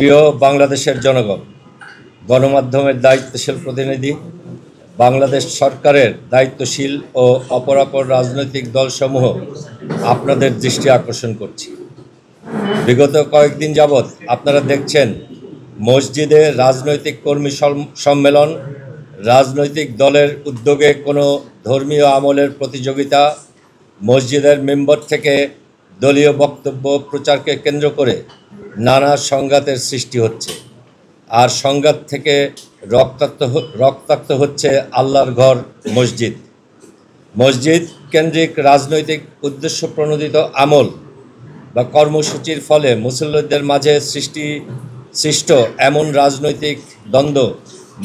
প্রিয় বাংলাদেশের জনগণ, গণমাধ্যমের দায়িত্বশীল প্রতিনিধি, বাংলাদেশ সরকারের দায়িত্বশীল ও অপরাপর রাজনৈতিক দলসমূহ আপনাদের দৃষ্টি আকর্ষণ করছি। বিগত কয়েকদিন যাবৎ আপনারা দেখছেন মসজিদে রাজনৈতিক কর্মী সম্মেলন, রাজনৈতিক দলের উদ্যোগে কোনো ধর্মীয় আমলের প্রতিযোগিতা, মসজিদের মেম্বার থেকে দলীয় বক্তব্য প্রচারকে কেন্দ্র করে নানা সংঘাতের সৃষ্টি হচ্ছে। আর সংঘাত থেকে রক্তাক্ত হচ্ছে আল্লাহর ঘর মসজিদ। মসজিদ কেন্দ্রিক রাজনৈতিক উদ্দেশ্য প্রণোদিত আমল বা কর্মসূচির ফলে মুসল্লিদের মাঝে সৃষ্ট এমন রাজনৈতিক দ্বন্দ্ব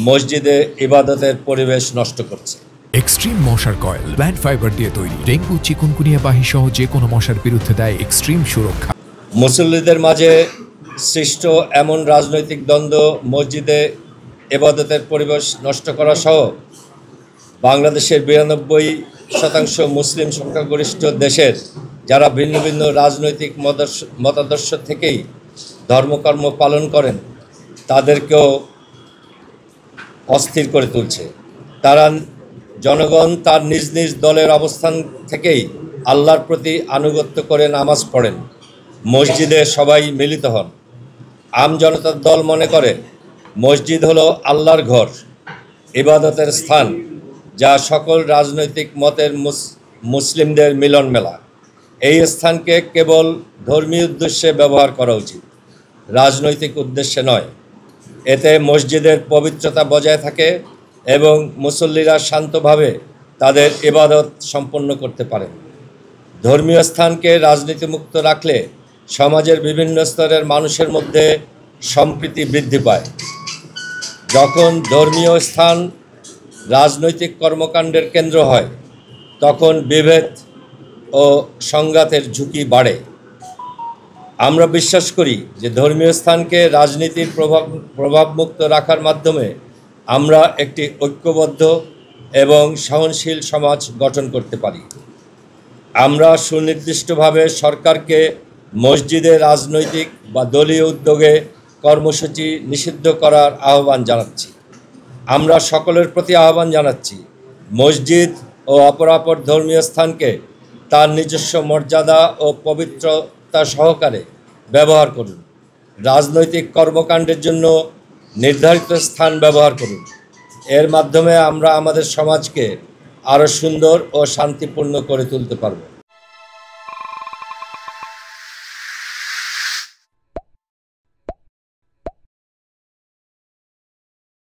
মসজিদে ইবাদতের পরিবেশ নষ্ট করছে। এক্সট্রিম মশার কয়েল প্ল্যান্ট ফাইবার দিয়ে তৈরি, ডেঙ্গু, চিকুনগুনিয়া বাহি সহ যে কোনো মশার বিরুদ্ধে দেয় এক্সট্রিম সুরক্ষা। মুসল্লিদের মাঝে সৃষ্ট এমন রাজনৈতিক দ্বন্দ্ব মসজিদে ইবাদতের পরিবেশ নষ্ট করা সহ বাংলাদেশের 92% মুসলিম সংখ্যাগরিষ্ঠ দেশের যারা ভিন্ন ভিন্ন রাজনৈতিক মতাদর্শ থেকেই ধর্মকর্ম পালন করেন তাদেরকেও অস্থির করে তুলছে। জনগণ তার নিজ নিজ দলের অবস্থান থেকেই আল্লাহর প্রতি আনুগত্য করে নামাজ পড়েন, মসজিদে সবাই মিলিত হন। আমজনতার দল মনে করে মসজিদ হলো আল্লাহর ঘর, ইবাদতের স্থান, যা সকল রাজনৈতিক মতের মুসলিমদের মিলন মেলা। এই স্থানকে কেবল ধর্মীয় উদ্দেশ্যে ব্যবহার করা উচিত, রাজনৈতিক উদ্দেশ্যে নয়। এতে মসজিদের পবিত্রতা বজায় থাকে এবং মুসল্লিরা শান্তভাবে তাদের ইবাদত সম্পন্ন করতে পারেন। ধর্মীয় স্থানকে রাজনীতিমুক্ত রাখলে সমাজের বিভিন্ন স্তরের মানুষের মধ্যে সম্প্রীতি বৃদ্ধি পায়। যখন ধর্মীয় স্থান রাজনৈতিক কর্মকাণ্ডের কেন্দ্র হয় তখন বিভেদ ও সংঘাতের ঝুঁকি বাড়ে। আমরা বিশ্বাস করি যে ধর্মীয় স্থানকে রাজনীতির প্রভাবমুক্ত রাখার মাধ্যমে আমরা একটি ঐক্যবদ্ধ এবং সহনশীল সমাজ গঠন করতে পারি। আমরা সুনির্দিষ্টভাবে সরকারকে মসজিদে রাজনৈতিক বা দলীয় উদ্যোগে কর্মসূচি নিষিদ্ধ করার আহ্বান জানাচ্ছি। আমরা সকলের প্রতি আহ্বান জানাচ্ছি, মসজিদ ও অপরাপর ধর্মীয় স্থানকে তার নিজস্ব মর্যাদা ও পবিত্রতা সহকারে ব্যবহার করুন। রাজনৈতিক কর্মকাণ্ডের জন্য নির্ধারিত স্থান ব্যবহার করুন। এর মাধ্যমে আমরা আমাদের সমাজকে আরও সুন্দর ও শান্তিপূর্ণ করে তুলতে পারব।